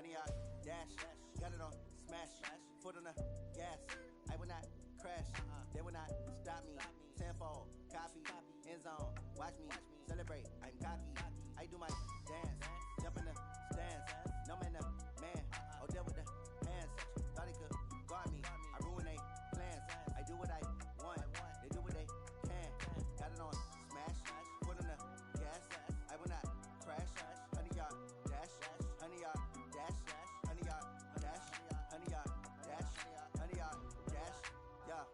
100-yard dash. Got it on smash. Foot on the gas. I will not crash. They will not stop me. Tenfold, copy, end zone. Watch me celebrate. I'm cocky. I do my dance. Jump in the stands. No man, man. Oh, there with the hands. Thought he could guard me. I ruin they plans. I do what I want. They do what they can. Got it on smash. Foot on the gas. I will not crash. 100-yard dash. 100-yard dash. 100-yard dash. 100-yard dash. 100-yard dash. Yeah.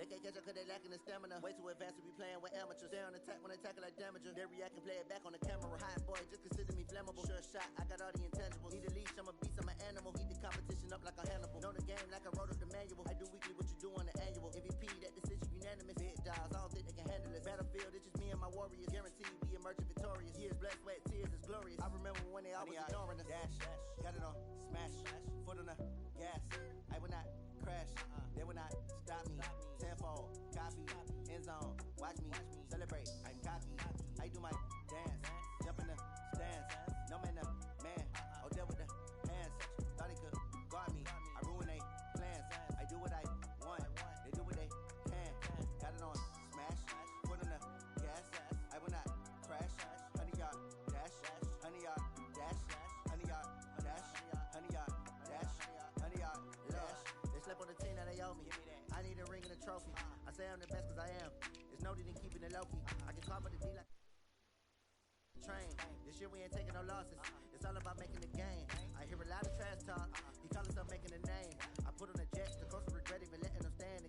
They can't catch up cause they lacking the stamina. Way too advanced to be playing with amateurs. Stay on attack when they tackle like damager. They react and play it back on the camera. Hot boy, just consider me flammable. Sure shot, I got all the intangibles. Need a leash, I'm a beast, I'm an animal. Heat the competition up like a Hannibal. Know the game like I wrote up the manual. I do weekly what you do on the annual. MVP, that decision unanimous. Big dogs, I don't think they can handle it. Battlefield, it's just me and my warriors. Guaranteed we emerging victorious. Years, blood, sweat, tears, it's glorious. I remember when they always ignoring us. Dash, got it on smash. Foot on the gas. I will not crash. They will not stop me. Tenfold, copy, end zone. Watch me celebrate. I'm cocky. I do my dance. Jump in the stands. No man, man. Oh, there with the hands. Thought he could guard me. I ruin they plans. I do what I want. They do what they can. Got it on smash. Foot on the gas. I will not crash. 100-yard dash. 100-yard dash. 100-yard dash. 100-yard dash. 100-yard dash. They slept on the team that they owe me. I need a ring and a trophy. I say I'm the best cause I am. It's noted in keeping it low-key. I can call for the D like train. This year we ain't taking no losses. It's all about making the game. I hear a lot of trash talk. He call himself making a name. I put on the jets. The coach will regret even letting them stand.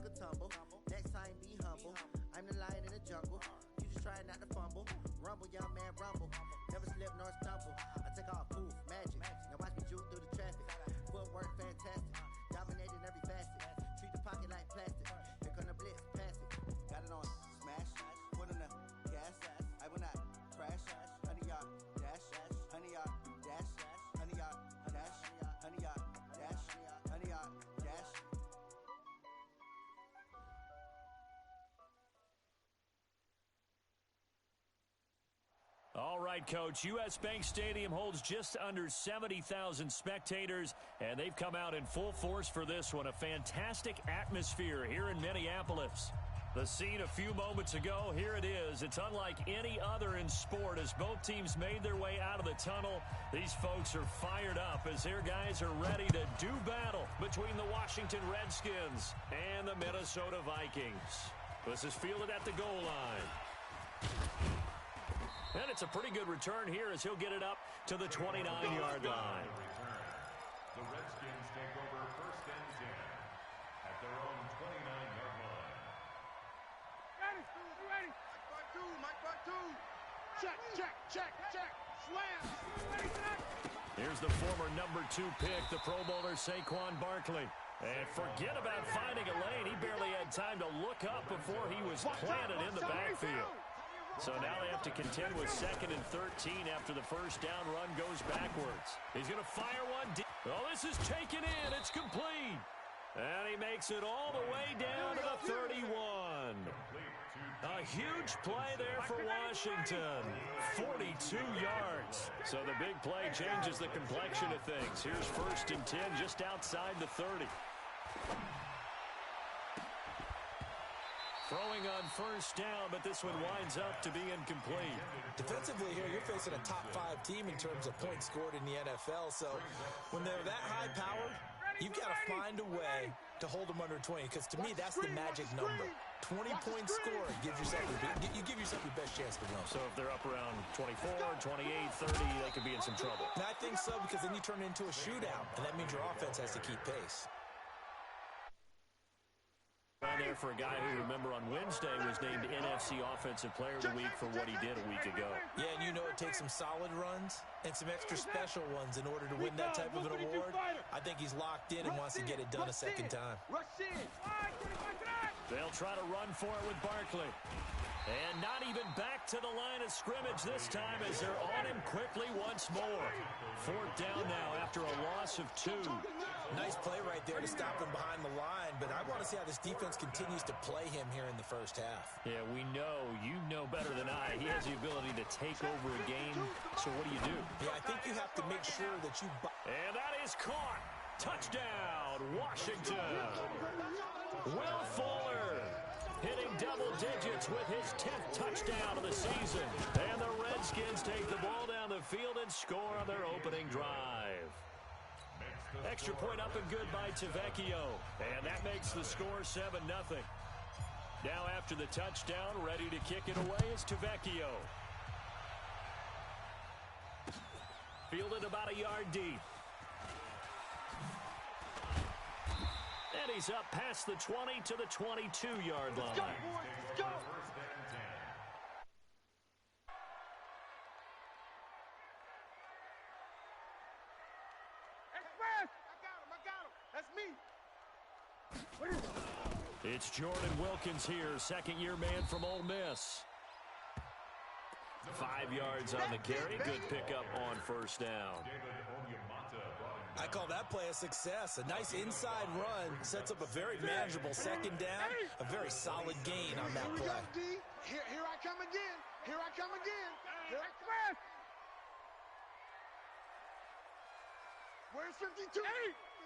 Could tumble. Next time be humble. I'm the lion in the jungle. You just try not to fumble. Rumble, young man, rumble. Never slip nor stumble. I take off, poof, magic. Now watch me juke through the traffic. Footwork fantastic. Dominating every facet. Treat the pocket like plastic. Here come the blitz, pass it. Got it on smash. Foot on the gas. I will not crash. 100-yard dash. 100-yard dash. 100-yard dash. 100-yard dash. 100-yard dash. All right, Coach. U.S. Bank Stadium holds just under 70,000 spectators, and they've come out in full force for this one. A fantastic atmosphere here in Minneapolis. The scene a few moments ago, here it is. It's unlike any other in sport as both teams made their way out of the tunnel. These folks are fired up as their guys are ready to do battle between the Washington Redskins and the Minnesota Vikings. This is fielded at the goal line. And it's a pretty good return here as he'll get it up to the 29-yard line. The Redskins take over first and 10 at their own 29-yard line. Ready? Mike by two. Check. Slam. Ready, set. Here's the former number 2 pick, the Pro Bowler Saquon Barkley. And forget about finding a lane. He barely had time to look up before he was planted in the backfield. So now they have to contend with 2nd and 13 after the first down run goes backwards. He's going to fire one deep. Oh, this is taken in. It's complete. And he makes it all the way down to the 31. A huge play there for Washington. 42 yards. So the big play changes the complexion of things. Here's 1st and 10 just outside the 30. Throwing on first down, but this one winds up to be incomplete. Defensively here, you're facing a top 5 team in terms of points scored in the NFL. So when they're that high-powered, you've got to find a way to hold them under 20, because to me, that's the magic number. 20 points scored gives yourself you give yourself your best chance to win. So if they're up around 24, 28, 30, they could be in some trouble. And I think so, because then you turn it into a shootout, and that means your offense has to keep pace. There for a guy who, remember, on Wednesday was named NFC Offensive Player of the Week for what he did a week ago. Yeah, and you know it takes some solid runs and some extra special ones in order to win that type of an award. I think he's locked in and wants to get it done a second time. Rush in. They'll try to run for it with Barkley. And not even back to the line of scrimmage this time as they're on him quickly once more. 4th down now after a loss of 2. Nice play right there to stop him behind the line, but I want to see how this defense continues to play him here in the first half. Yeah, we know. You know better than I. He has the ability to take over a game, so what do? Yeah, I think you have to make sure that you... And that is caught. Touchdown, Washington. Will Fuller hitting double digits with his 10th touchdown of the season. And the Redskins take the ball down the field and score on their opening drive. Extra point up and good by Tavecchio. And that makes the score 7-0. Now after the touchdown, ready to kick it away is Tavecchio. Fielded about a yard deep. And he's up past the 20 to the 22-yard line. Let's go, boys. Let's go. Express. I got him. That's me. It's Jordan Wilkins here, second-year man from Ole Miss. 5 yards on the carry. Good pickup on 1st down. I call that play a success. A nice inside run sets up a very manageable 2nd down. A very solid gain on that play. Here I come again. Here I come again. Express. Where's 52?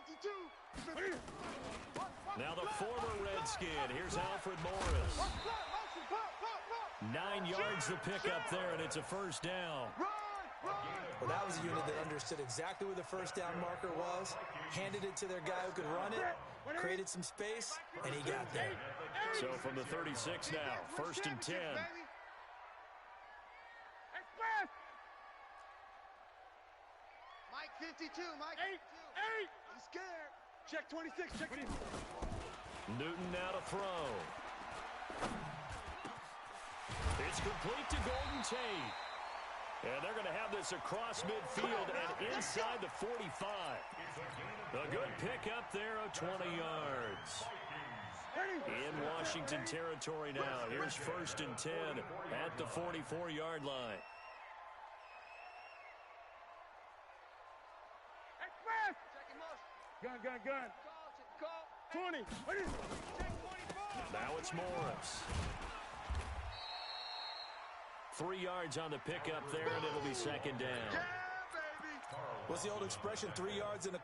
52. Now the former Redskin. Here's Alfred Morris. 9 yards the pickup there, and it's a 1st down. Well, that was a unit that understood exactly where the 1st down marker was, handed it to their guy who could run it, created some space, and he got there. So from the 36 now, 1st and 10. Mike 52, Mike 52. He's scared. Check 26, check 26. Newton now to throw. It's complete to Golden Tate. And they're going to have this across midfield and inside the 45. A good pickup there of 20 yards. In Washington territory now. Here's 1st and 10 at the 44-yard line. Gun. 20. Now it's Morris. 3 yards on the pickup there, and it'll be 2nd down. What's the old expression, 3 yards in a...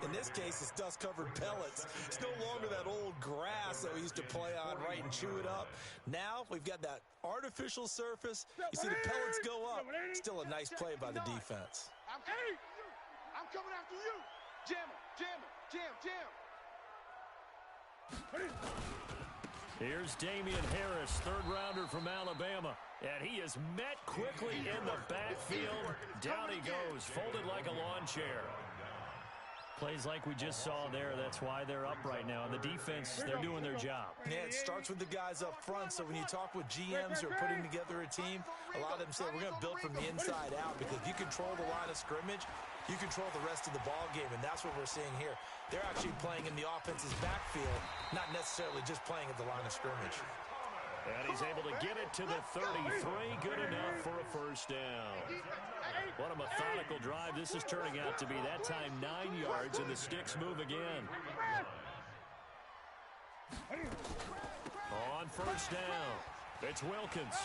In this case, it's dust-covered pellets. It's no longer that old grass that we used to play on, right, and chew it up. Now we've got that artificial surface. You see the pellets go up. Still a nice play by the defense. I'm coming after you. Jam. Here's Damian Harris, 3rd rounder from Alabama. And he is met quickly in the backfield. Down he goes, folded like a lawn chair. Plays like we just saw there. That's why they're up right now. And the defense, they're doing their job. Yeah, it starts with the guys up front. So when you talk with GMs who are putting together a team, a lot of them say we're going to build from the inside out, because if you control the line of scrimmage, you control the rest of the ball game, and that's what we're seeing here. They're actually playing in the offense's backfield, not necessarily just playing at the line of scrimmage. And he's able to get it to the 33. Good enough for a 1st down. What a methodical drive this is turning out to be. That time 9 yards, and the sticks move again. On 1st down, it's Wilkins.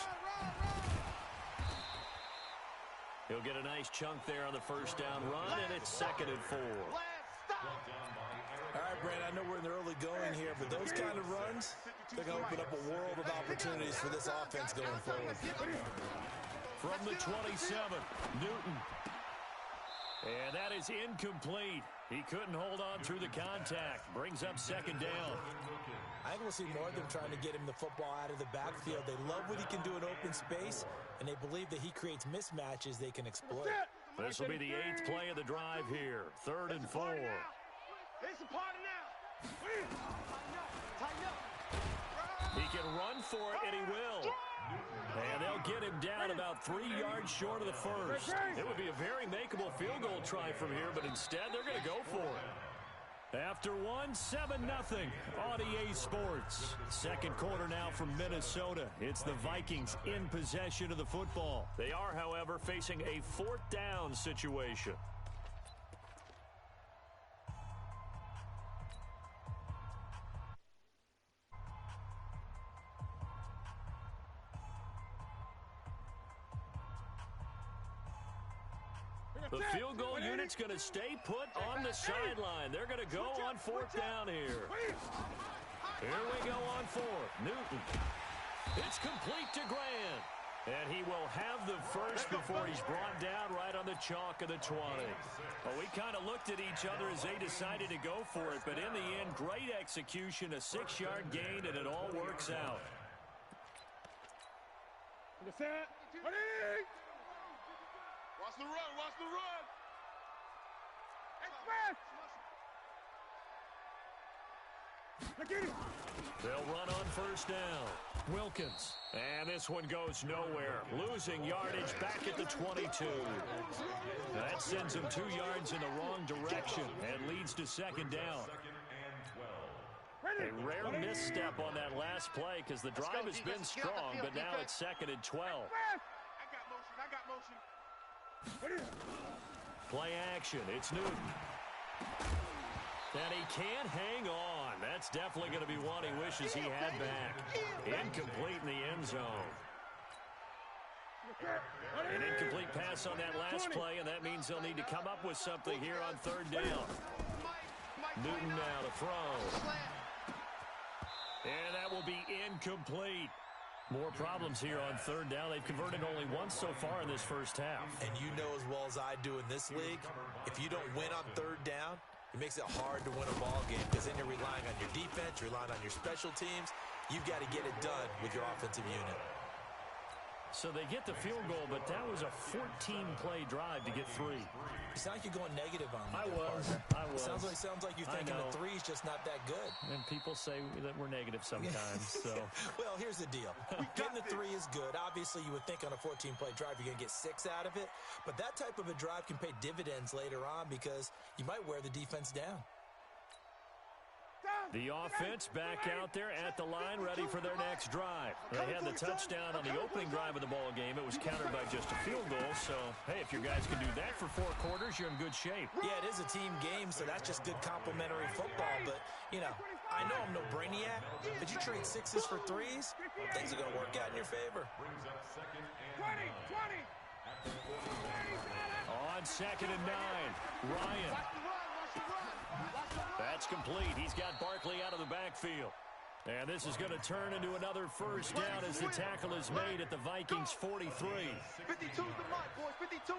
He'll get a nice chunk there on the 1st down run, and it's 2nd and 4. All right, Brand, I know we're in the early going here, but those kind of runs, they're going to open up a world of opportunities for this offense going forward. From the 27, Newton. And that is incomplete. He couldn't hold on through the contact. Brings up 2nd down. I think we'll see more of them trying to get him the football out of the backfield. They love what he can do in open space, and they believe that he creates mismatches they can exploit. This will be the 8th play of the drive here. 3rd and 4. It's a party now. Tighten up. He can run for it, and he will. And they'll get him down about 3 yards short of the 1st. It would be a very makeable field goal try from here, but instead they're going to go for it. After one, 7-0 on EA Sports. Second quarter now from Minnesota. It's the Vikings in possession of the football. They are, however, facing a fourth down situation. The field goal unit's going to stay put on the sideline. They're going to go on fourth down here. Here we go on fourth. Newton. It's complete to Grant. And he will have the first before he's brought down right on the chalk of the 20. Well, we kind of looked at each other as they decided to go for it. But in the end, great execution, a 6-yard gain, and it all works out. Watch the run, watch the run. They'll run on first down. Wilkins. And this one goes nowhere. Losing yardage back at the 22. That sends him 2 yards in the wrong direction and leads to second down. A rare misstep on that last play because the drive has been strong, but now it's second and 12. I got motion. Play action. It's Newton. And he can't hang on. That's definitely going to be one he wishes he had back. Incomplete in the end zone. An incomplete pass on that last play, and that means they'll need to come up with something here on third down. Newton now to throw. And that will be incomplete. More problems here on third down. They've converted only once so far in this first half. And you know as well as I do in this league, if you don't win on third down, it makes it hard to win a ball game because then you're relying on your defense, you're relying on your special teams. You've got to get it done with your offensive unit. So they get the field goal, but that was a 14-play drive to get 3. You sound like you're going negative on me. I was. Sounds like you're thinking the 3's just not that good. And people say that we're negative sometimes. So, well, here's the deal. Getting the 3 is good. Obviously, you would think on a 14-play drive you're going to get 6 out of it. But that type of a drive can pay dividends later on because you might wear the defense down. The offense back out there at the line, ready for their next drive. They had the touchdown on the opening drive of the ball game. It was countered by just a field goal. So, hey, if your guys can do that for 4 quarters, you're in good shape. Yeah, it is a team game, so that's just good complementary football. But, you know, I know I'm no brainiac, but you trade 6s for 3s, things are going to work out in your favor. 20. On second and 9, Ryan. That's complete. He's got Barkley out of the backfield. And this is going to turn into another first down as the tackle is made at the Vikings 43. 52's the mark, boys. 52.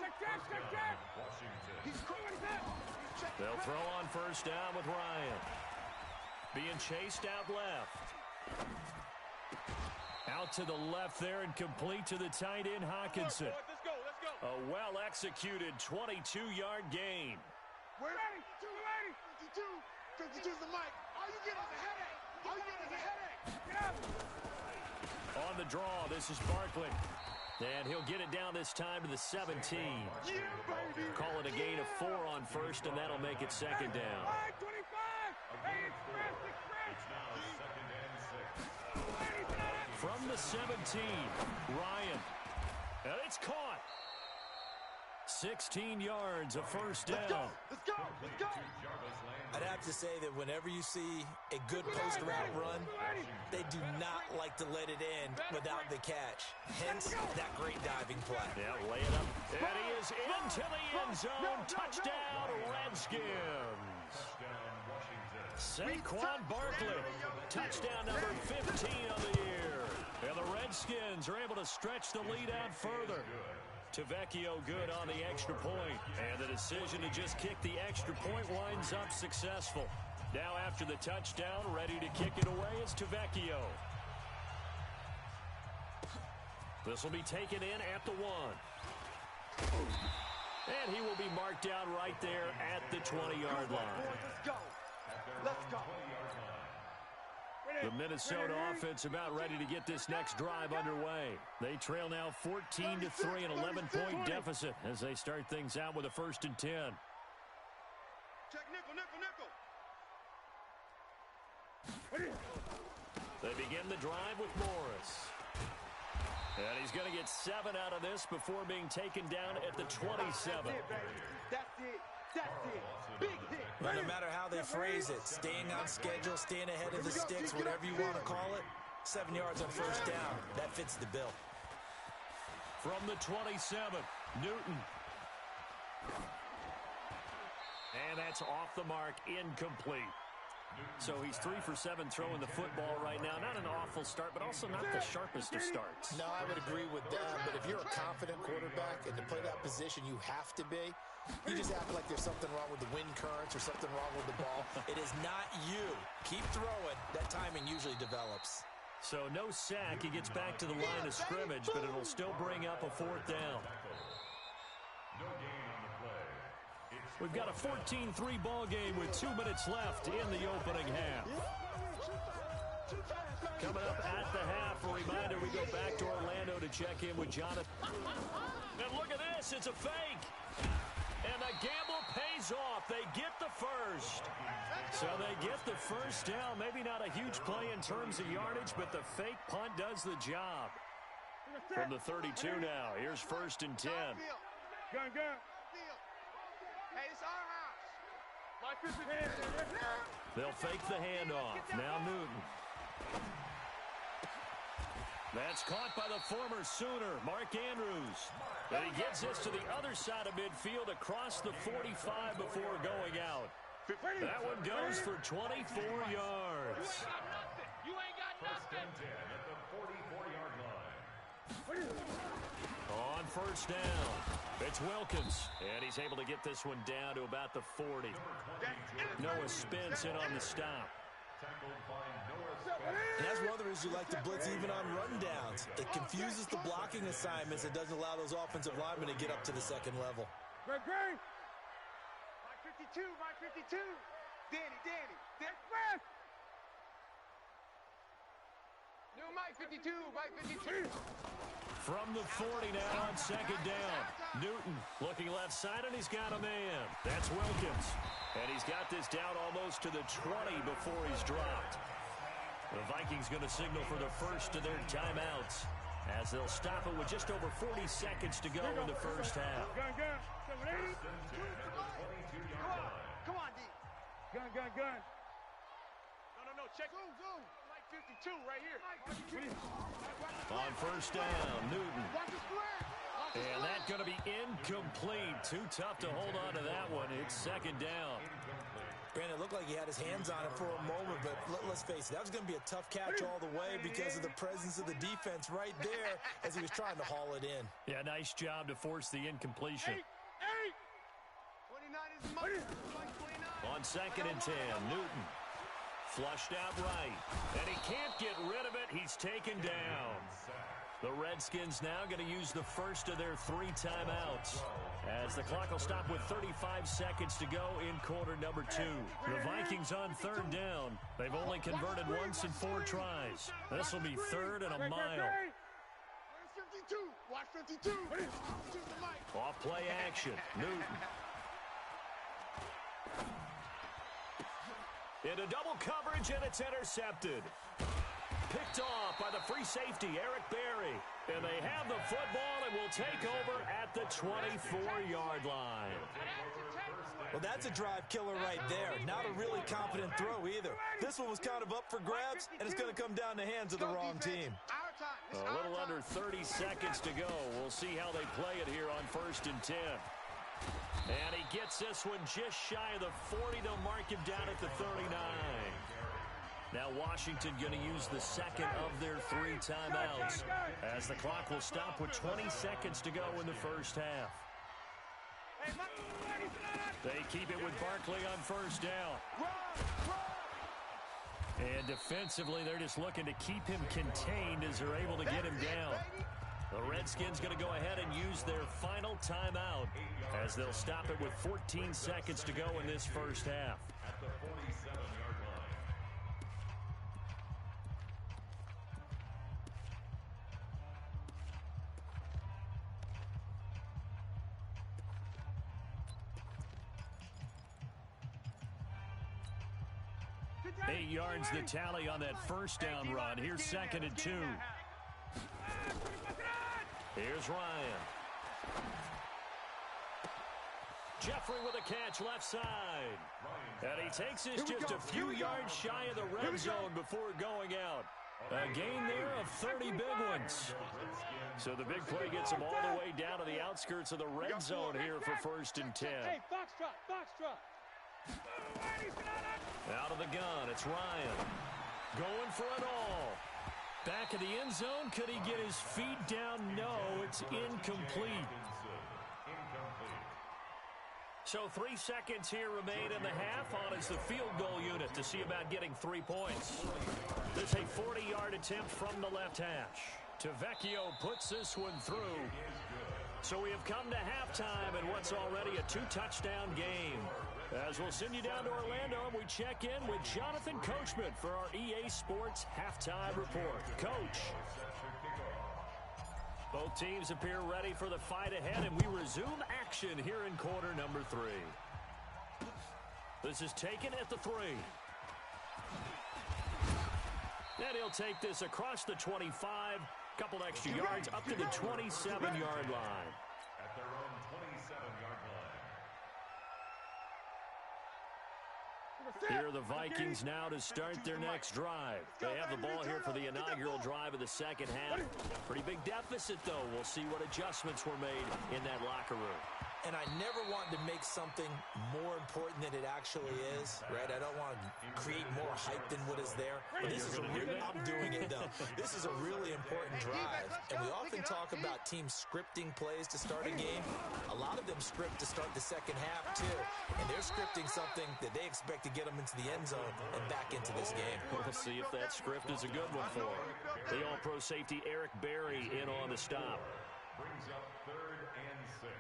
They'll throw on first down with Ryan. Being chased out left. Out to the left there and complete to the tight end, Hawkinson. Let's go. A well-executed 22-yard gain. We're ready. 52's the mic. All you get is a headache. Get up. On the draw, this is Barkley. And he'll get it down this time to the 17. Yeah, baby. Call it a gain of 4 on first, and that'll make it second down. 25. Hey, express. From the 17, Ryan. And it's caught. 16 yards, a first down. Let's go. I'd have to say that whenever you see a good post route run, they do not like to let it end without the catch. Hence, that great diving play. Yeah, lay it up. And he is into the end zone. Touchdown, Redskins. Saquon Barkley. Touchdown number 15 on the year. And the Redskins are able to stretch the lead out further. Tavecchio good on the extra point. And the decision to just kick the extra point winds up successful. Now after the touchdown, ready to kick it away is Tavecchio. This will be taken in at the 1. And he will be marked down right there at the 20-yard line. Let's go. The Minnesota offense about ready to get this next drive underway. They trail now 14-3, an 11-point deficit as they start things out with a 1st and 10. Check nickel. They begin the drive with Morris. And he's going to get 7 out of this before being taken down at the 27. That's it, baby. That's it. That's it. Big hit. Well, no matter how they phrase it, staying on schedule, staying ahead of the sticks, whatever you want to call it, 7 yards on first down, that fits the bill. From the 27, Newton. And that's off the mark, incomplete. So he's 3 for 7 throwing the football right now. Not an awful start, but also not the sharpest of starts. No, I would agree with that, but if you're a confident quarterback and to play that position you have to be, you just act like there's something wrong with the wind currents or something wrong with the ball. It is not you. Keep throwing. That timing usually develops. So no sack. He gets back to the line of scrimmage, but it'll still bring up a 4th down. No gain on the play. We've got a 14-3 ball game with 2 minutes left in the opening half. Coming up at the half, a reminder, we go back to Orlando to check in with Jonathan. And look at this, it's a fake. And the gamble pays off. They get the first. So they get the first down. Maybe not a huge play in terms of yardage, but the fake punt does the job. From the 32 now, here's 1st and 10. Gun. Hey, it's our house. They'll fake the handoff. Now Newton. That's caught by the former Sooner, Mark Andrews. And he gets this to the other side of midfield across the 45 before going out. That one goes for 24 yards. You ain't got nothing. 1st and 10 at the 44-yard line. On 1st down, it's Wilkins. And he's able to get this one down to about the 40. Noah Spence in on the stop. Tackled by Noah Spence. And that's one of the reasons you like to blitz even on rundowns. It confuses the blocking assignments. It doesn't allow those offensive linemen to get up to the second level. Great. Mike 52. Danny. New Mike 52. From the 40 now on 2nd down. Newton looking left side, and he's got a man. That's Wilkins. And he's got this down almost to the 20 before he's dropped. The Vikings going to signal for the first of their timeouts as they'll stop it with just over 40 seconds to go in the first half. Gun. 1st and 10 at the 22-yard line. Come on, D. Gun. No. Check. Zoom. Mike 52 right here. On 1st down, Newton. Watch the square. And that's going to be incomplete. Too tough to hold on to that one. It's 2nd down. Brandon, it looked like he had his hands on it for a moment, but let's face it, that was going to be a tough catch all the way because of the presence of the defense right there as he was trying to haul it in. Yeah, nice job to force the incompletion. 29 is Mike. 29. On 2nd and 10, Newton. Flushed out right. And he can't get rid of it. He's taken down. The Redskins now going to use the first of their 3 timeouts as the clock will stop with 35 seconds to go in quarter number 2. The Vikings on 3rd down. They've only converted once in 4 tries. This will be 3rd and a mile. Where's 52? Watch 52. Choose the mic. Off play action. Newton. Into double coverage, and it's intercepted. Picked off by the free safety, Eric Berry. And they have the football and will take over at the 24-yard line. Well, that's a drive killer right there. Not a really confident throw either. This one was kind of up for grabs, and it's going to come down the hands of the wrong team. A little under 30 seconds to go. We'll see how they play it here on 1st and 10. And he gets this one just shy of the 40. They'll mark him down at the 39. Now Washington going to use the second of their 3 timeouts as the clock will stop with 20 seconds to go in the first half. They keep it with Barkley on 1st down. And defensively, they're just looking to keep him contained as they're able to get him down. The Redskins going to go ahead and use their final timeout as they'll stop it with 14 seconds to go in this first half. At the 47-yard line. 8 yards the tally on that first down run. Here's 2nd and 2. Here's Ryan. Jeffrey with a catch left side. And he takes us just a few yards shy of the red zone before going out. A gain there of 30 big ones. So the big play gets him all the way down to the outskirts of the red zone here for 1st and 10. Hey, foxtrot. Out of the gun, it's Ryan. Going for it all. Back of the end zone, could he get his feet down? No, it's incomplete. So 3 seconds here remain in the half on as the field goal unit to see about getting 3 points. There's a 40-yard attempt from the left hash. Tavecchio puts this one through. So we have come to halftime in what's already a 2-touchdown game. As we'll send you down to Orlando, and we check in with Jonathan Coachman for our EA Sports Halftime Report. Coach. Both teams appear ready for the fight ahead, and we resume action here in quarter number 3. This is taken at the 3. And he'll take this across the 25, couple extra yards up to the 27-yard line. At their own 27-yard line. Here are the Vikings now to start their next drive. They have the ball here for the inaugural drive of the second half. Pretty big deficit, though. We'll see what adjustments were made in that locker room. And I never want to make something more important than it actually is, right? I don't want to create more hype than what is there. But this is I'm doing it, though. This is a really important drive. And we often talk about teams scripting plays to start a game. A lot of them script to start the second half, too. And they're scripting something that they expect to get them into the end zone and back into this game. We'll see if that script is a good one for them. The all-pro safety Eric Berry in on the stop. Brings up 3rd and 6.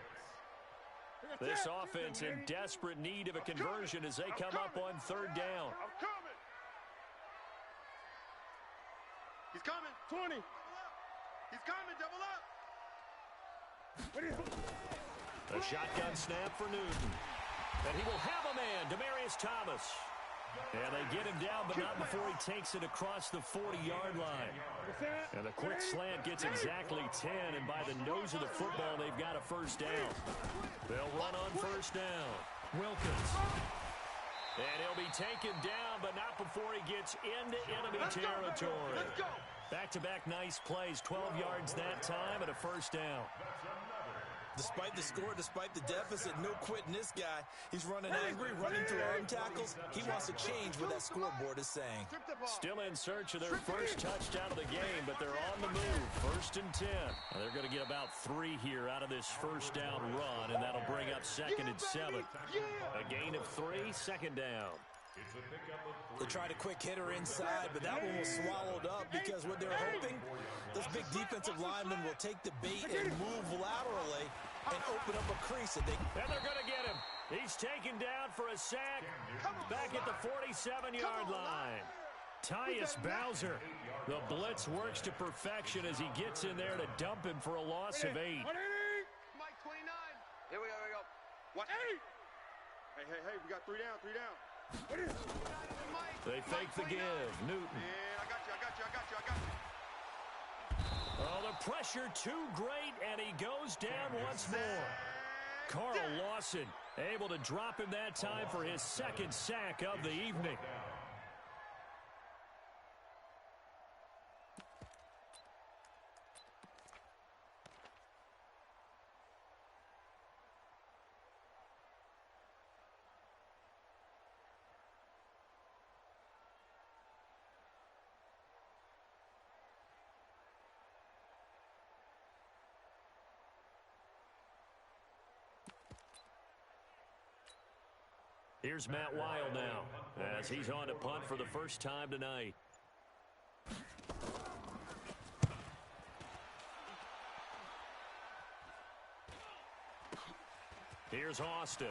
This offense in desperate need of a conversion as they come up on 3rd down. I'm coming. He's coming. 20. He's coming. Double up. A shotgun snap for Newton. And he will have a man, Demaryius Thomas. And they get him down, but not before he takes it across the 40-yard line. And the quick slant gets exactly 10, and by the nose of the football, they've got a first down. They'll run on first down. Wilkins. And he'll be taken down, but not before he gets into enemy territory. Back-to-back nice plays, 12 yards that time, and a first down. Despite the score, despite the deficit, no quitting this guy. He's running angry, running through arm tackles. He wants to change what that scoreboard is saying. Still in search of their first touchdown of the game, but they're on the move. 1st and 10. And they're going to get about 3 here out of this first down run, and that'll bring up 2nd and 7. A gain of 3, 2nd down. They tried a quick hitter inside, but that one was swallowed up because what they're hoping, those big defensive linemen will take the bait and move laterally and open up a crease. And they're going to get him. He's taken down for a sack back at the 47-yard line. Tyus Bowser. The blitz works to perfection as he gets in there to dump him for a loss of 8. Mike 29. Here we go. What? 8. Hey, we got 3 down. They fake the give. Newton. Yeah, I got you. Oh, the pressure too great, and he goes down once more. Carl Lawson able to drop him that time for his 2nd sack of the evening. Here's Matt Weil now, as he's on to punt for the first time tonight. Here's Austin.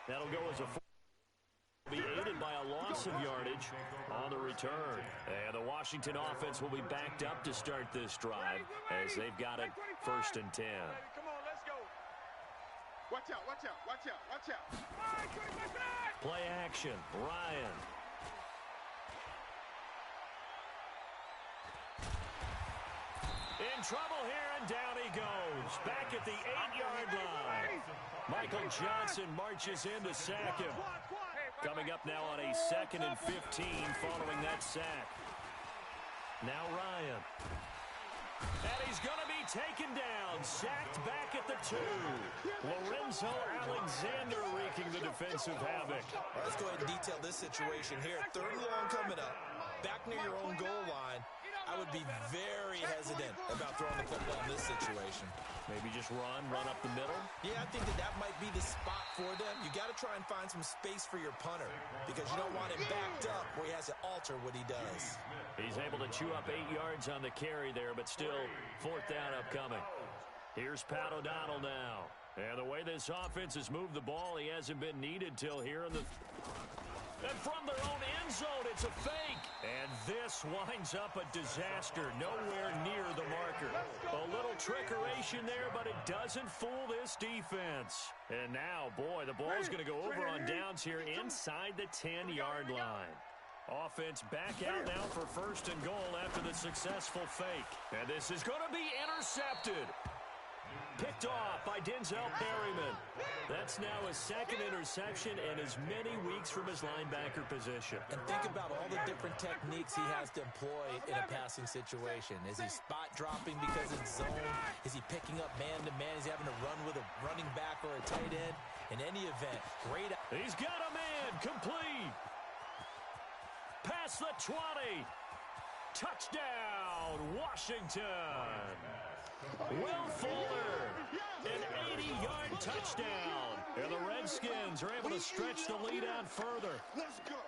That'll go as a be aided by by a loss of yardage on the return. And the Washington offense will be backed up to start this drive as they've got it 1st and 10. Come on, let's go. Watch out, watch out, watch out, watch out. Play action, Ryan. In trouble here, and down he goes. Back at the 8-yard line. Michael Johnson marches in to sack him. Coming up now on a 2nd and 15 following that sack. Now Ryan. And he's going to be taken down. Sacked back at the 2. Lorenzo Alexander wreaking the defensive havoc. Well, let's go ahead and detail this situation here. 3rd and long coming up. Back near your own goal line. I would be very hesitant about throwing the football in this situation. Maybe just run up the middle? Yeah, I think that might be the spot for them. You got to try and find some space for your punter because you don't want him backed up where he has to alter what he does. He's able to chew up 8 yards on the carry there, but still 4th down upcoming. Here's Pat O'Donnell now. And the way this offense has moved the ball, he hasn't been needed till here in the... And from their own end zone, it's a fake. And this winds up a disaster, nowhere near the marker. A little trickeration there, but it doesn't fool this defense. And now, boy, the ball's going to go over on downs here inside the 10-yard line. Offense back out now for 1st and goal after the successful fake. And this is going to be intercepted. Picked off by Denzel Perryman. That's now his 2nd interception and as many weeks from his linebacker position. And think about all the different techniques he has to employ in a passing situation. Is he spot dropping because it's zone? Is he picking up man-to-man? Is he having to run with a running back or a tight end? In any event, great. He's got a man complete. Past the 20. Touchdown, Washington. Will Fuller, an 80-yard touchdown. And the Redskins are able to stretch the lead out further.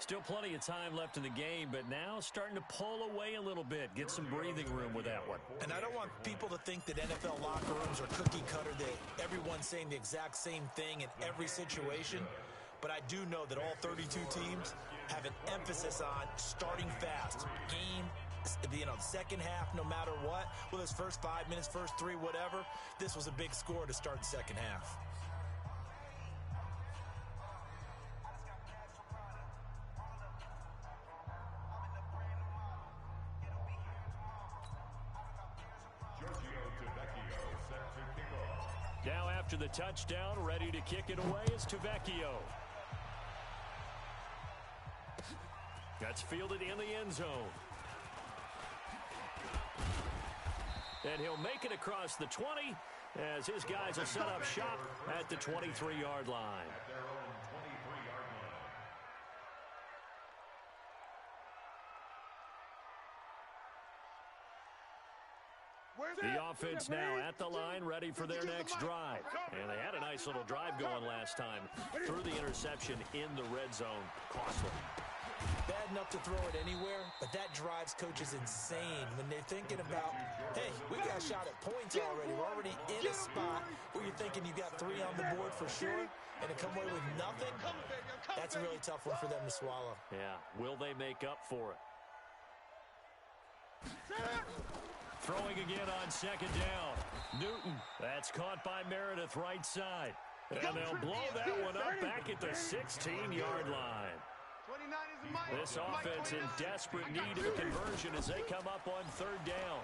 Still plenty of time left in the game, but now starting to pull away a little bit. Get some breathing room with that one. And I don't want people to think that NFL locker rooms are cookie cutter, that everyone's saying the exact same thing in every situation. But I do know that all 32 teams have an emphasis on starting fast. Game, the second half, no matter what, whether it's first 5 minutes, first 3, whatever, this was a big score to start the second half. Now after the touchdown, ready to kick it away is Tavecchio. That's fielded in the end zone. And he'll make it across the 20 as his guys will set up shop at the 23-yard line. The offense now at the line, ready for their next drive. And they had a nice little drive going last time through the interception in the red zone. Costly. Bad enough to throw it anywhere, but that drives coaches insane when they're thinking about, hey, we got a shot at points already. We're already in a spot where you're thinking you got 3 on the board for sure, and to come away with nothing, that's a really tough one for them to swallow. Yeah, will they make up for it? Throwing again on second down. Newton, that's caught by Meredith right side. And they'll blow that one up back at the 16-yard line. This offense in desperate need of a conversion as they come up on third down.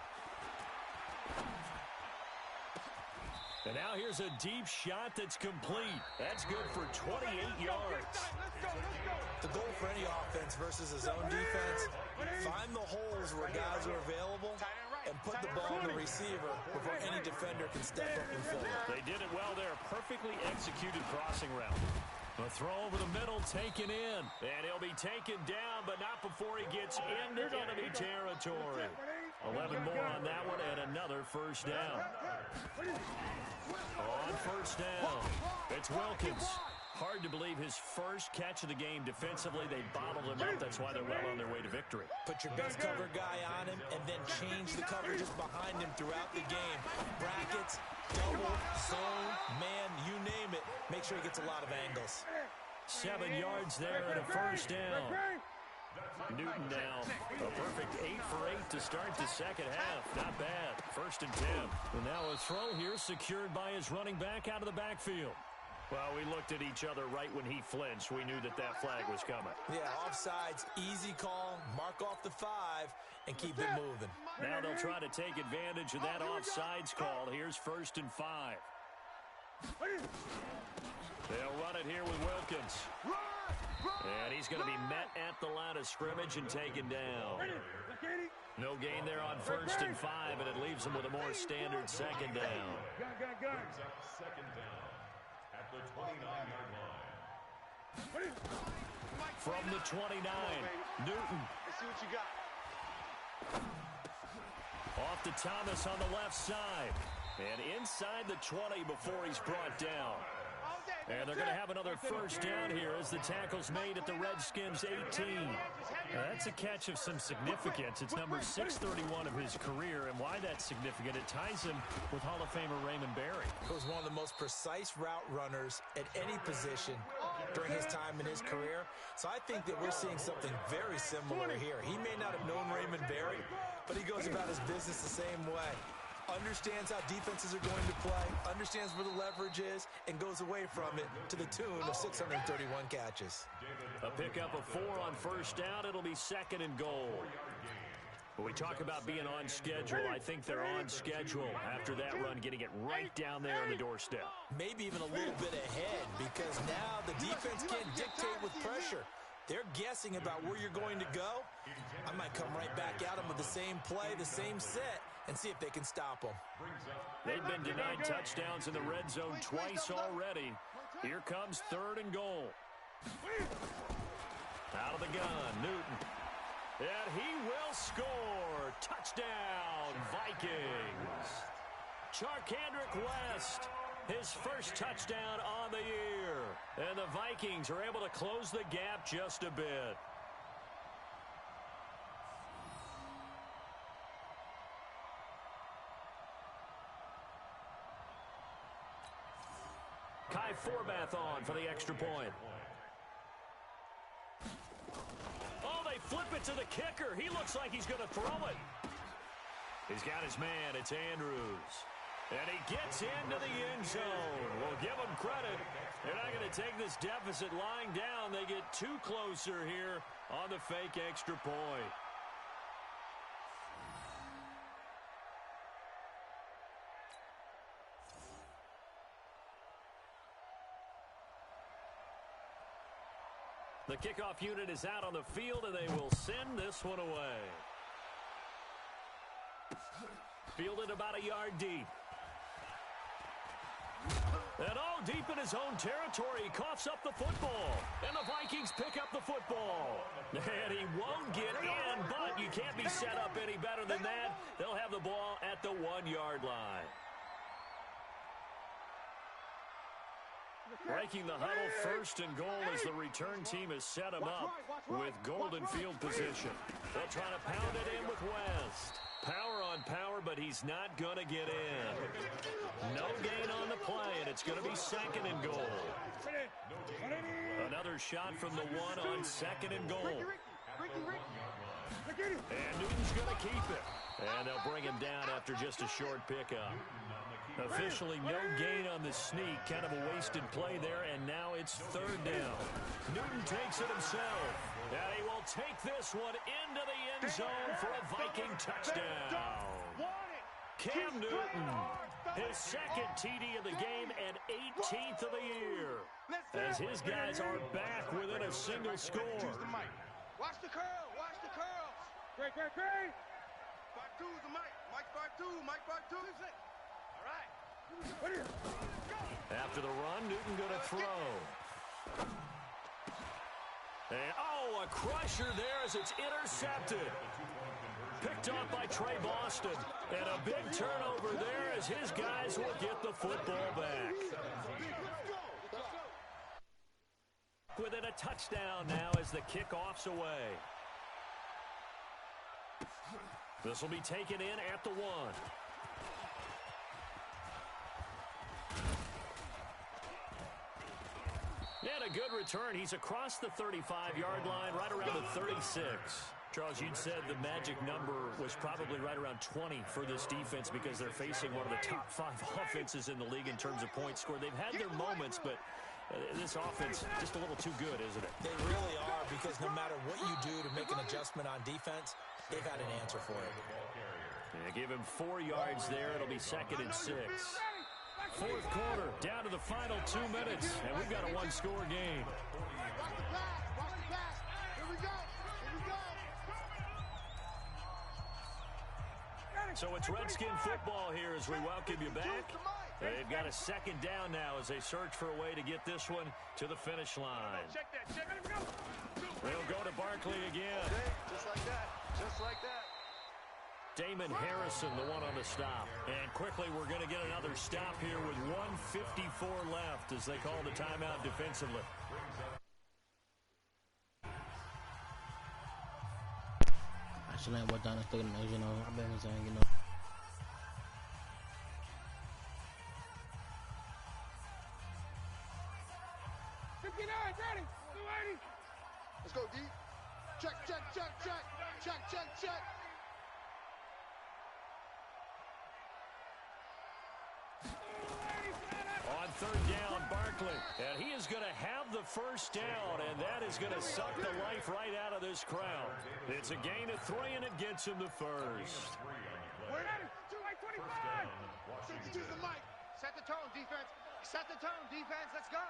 And now here's a deep shot that's complete. That's good for 28 yards. The goal for any offense versus a zone defense, find the holes where guys are available and put the ball in the receiver before any defender can step up and fill it. They did it well there. Perfectly executed crossing route. A throw over the middle taken in. And he'll be taken down, but not before he gets into enemy territory. 11 more on that one and another first down. On first down, it's Wilkins. Hard to believe his first catch of the game defensively. They bottled him up. That's why they're well on their way to victory. Put your best cover guy on him and then change the coverages behind him throughout the game. Brackets, double, zone, man, you name it. Make sure he gets a lot of angles. 7 yards there and a first down. Newton now a perfect 8 for 8 to start the second half. Not bad. 1st and 10. And now a throw here secured by his running back out of the backfield. Well, we looked at each other right when he flinched. We knew that that flag was coming. Yeah, offsides, easy call, mark off the 5, and keep it moving. Now they'll try to take advantage of that offsides call. Here's 1st and 5. They'll run it here with Wilkins. And he's going to be met at the line of scrimmage and taken down. No gain there on 1st and 5, and it leaves them with a more standard second down. Second down at the 29-yard line. From the 29, Newton. Let's see what you got. Off to Thomas on the left side. And inside the 20 before he's brought down. And they're going to have another first down here as the tackle's made at the Redskins' 18. Now, that's a catch of some significance. It's number 631 of his career, and why that's significant, it ties him with Hall of Famer Raymond Berry. He was one of the most precise route runners at any position during his time in his career. So I think that we're seeing something very similar here. He may not have known Raymond Berry, but he goes about his business the same way. Understands how defenses are going to play, understands where the leverage is, and goes away from it to the tune of 631 catches. A pickup of 4 on first down. It'll be 2nd and goal. When we talk about being on schedule, I think they're on schedule after that run, getting it right down there on the doorstep. Maybe even a little bit ahead, because now the defense can't dictate with pressure. They're guessing about where you're going to go. I might come right back at them with the same play, the same set, and see if they can stop them. They've been denied touchdowns in the red zone twice already. Here comes 3rd and goal. Out of the gun, Newton. And he will score. Touchdown, Vikings. Charkandrick West, his first touchdown on the year. And the Vikings are able to close the gap just a bit. Kai Forbath on for the extra point. Oh, they flip it to the kicker. He looks like he's going to throw it. He's got his man. It's Andrews. And he gets into the end zone. We'll give him credit. They're not going to take this deficit lying down. They get 2 closer here on the fake extra point. The kickoff unit is out on the field, and they will send this one away. Fielded about a yard deep. And all deep in his own territory, he coughs up the football. And the Vikings pick up the football. And he won't get in, but you can't be set up any better than that. They'll have the ball at the 1-yard line. Breaking the huddle, 1st and goal as the return team has set him up with golden field position. They'll try to pound it in with West. Power on power, but he's not going to get in. No gain on the play, and it's going to be 2nd and goal. Another shot from the 1 on 2nd and goal. And Newton's going to keep it. And they'll bring him down after just a short pickup. Officially no gain on the sneak. Kind of a wasted play there, and now it's 3rd down. Newton takes it himself. And he will take this one into the end zone for a Viking touchdown. Cam Newton, his 2nd TD of the game and 18th of the year. As his guys are back within a single score. Watch the curl. Watch the curls. Great. 5-2's the mic. Mike 5-2. Mike 5-2. All right. After the run, Newton going to throw. And, a crusher there as it's intercepted. Picked off by Trey Boston. And a big turnover there as his guys will get the football back. Within a touchdown now as the kickoff's away. This will be taken in at the 1. And a good return. He's across the 35-yard line, right around the 36. Charles, you'd said the magic number was probably right around 20 for this defense because they're facing one of the top 5 offenses in the league in terms of points scored. They've had their moments, but this offense just a little too good, isn't it? They really are, because no matter what you do to make an adjustment on defense, they've got an answer for it. Yeah, give him 4 yards there. It'll be 2nd and 6. Fourth quarter, down to the final 2 minutes, and we've got a one-score game. So it's Redskin football here as we welcome you back. They've got a 2nd down now as they search for a way to get this one to the finish line. They'll go to Barkley again. Just like that. Just like that. Damon Harrison, the one on the stop. And quickly, we're going to get another stop here with 1:54 left as they call the timeout defensively. Actually, buat tanah tu kena, apa yang saya kena. Let's go, D. Check, check, check, check. Check, check, check. On 3rd down, Barkley. And he is going to have the first down, and that is going to suck the life right out of this crowd. It's a gain of 3, and it gets him the first. We're at it. 2-25. 52's the mic. Set the tone, defense. Set the tone, defense. Let's go.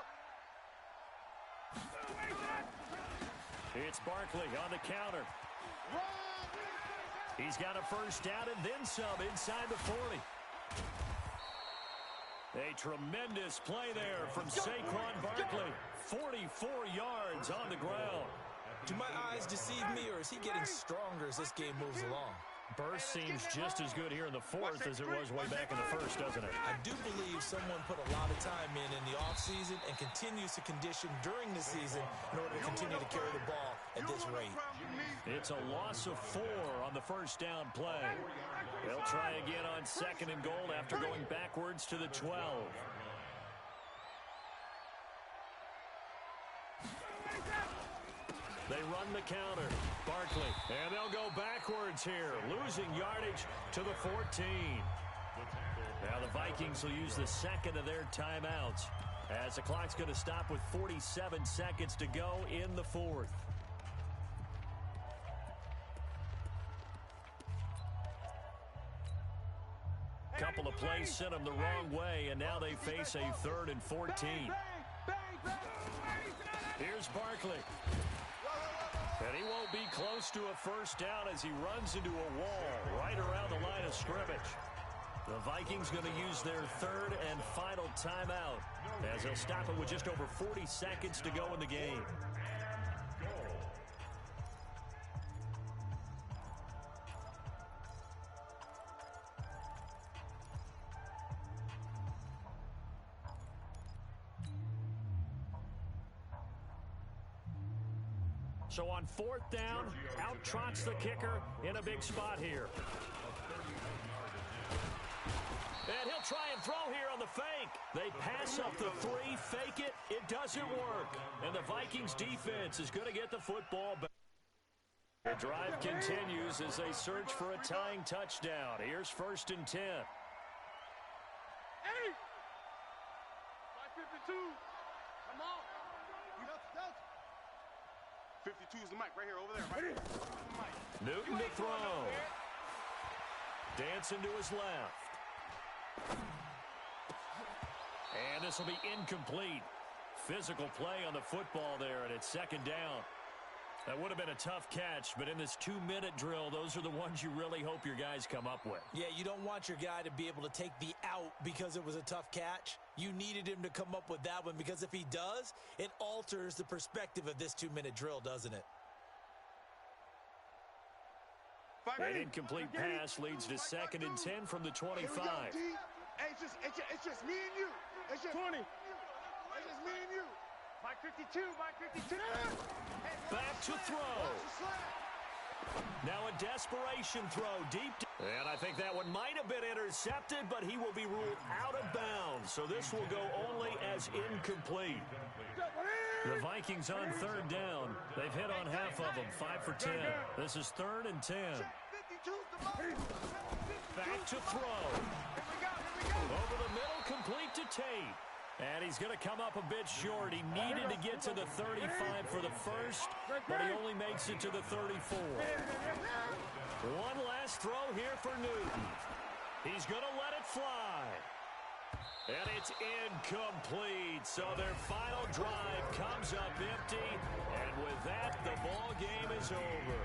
It's Barkley on the counter. He's got a first down and then some inside the 40. A tremendous play there from Saquon Barkley. 44 yards on the ground. Do my eyes deceive me, or is he getting stronger as this game moves along? Burst seems just as good here in the 4th as it was way back in the 1st, doesn't it? I do believe someone put a lot of time in the offseason and continues to condition during the season in order to continue to carry the ball at this rate. It's a loss of 4 on the first down play. They'll try again on 2nd and goal after going backwards to the 12. They run the counter. Barkley. And they'll go backwards here. Losing yardage to the 14. Now the Vikings will use the 2nd of their timeouts as the clock's going to stop with 47 seconds to go in the 4th. Couple of plays sent them the wrong way, and now they face a 3rd and 14. Here's Barkley. And he won't be close to a first down as he runs into a wall right around the line of scrimmage. The Vikings going to use their 3rd and final timeout as they'll stop it with just over 40 seconds to go in the game. So on 4th down, out trots the kicker in a big spot here. And he'll try and throw here on the fake. They pass up the 3, fake it. It doesn't work. And the Vikings defense is going to get the football back. The drive continues as they search for a tying touchdown. Here's 1st and 10. 552. Come on. 52's the mic right here, over there, right here. Newton to throw. Dancing to his left. And this will be incomplete. Physical play on the football there, and it's 2nd down. That would have been a tough catch, but in this 2-minute drill, those are the ones you really hope your guys come up with. Yeah, you don't want your guy to be able to take the out because it was a tough catch. You needed him to come up with that one, because if he does, it alters the perspective of this 2-minute drill, doesn't it? An incomplete pass leads to 2nd and 10 from the 25. Hey, it's just me and you. It's just 20. It's just me and you. Mike 52, Mike 52. Back to throw. Now a desperation throw deep. And I think that one might have been intercepted, but he will be ruled out of bounds. So this will go only as incomplete. The Vikings on third down. They've hit on half of them, 5 for 10. This is 3rd and 10. Back to throw. Over the middle, complete to Tate. And he's going to come up a bit short. He needed to get to the 35 for the first, but he only makes it to the 34. One last throw here for Newton. He's going to let it fly. And it's incomplete. So their final drive comes up empty. And with that, the ball game is over.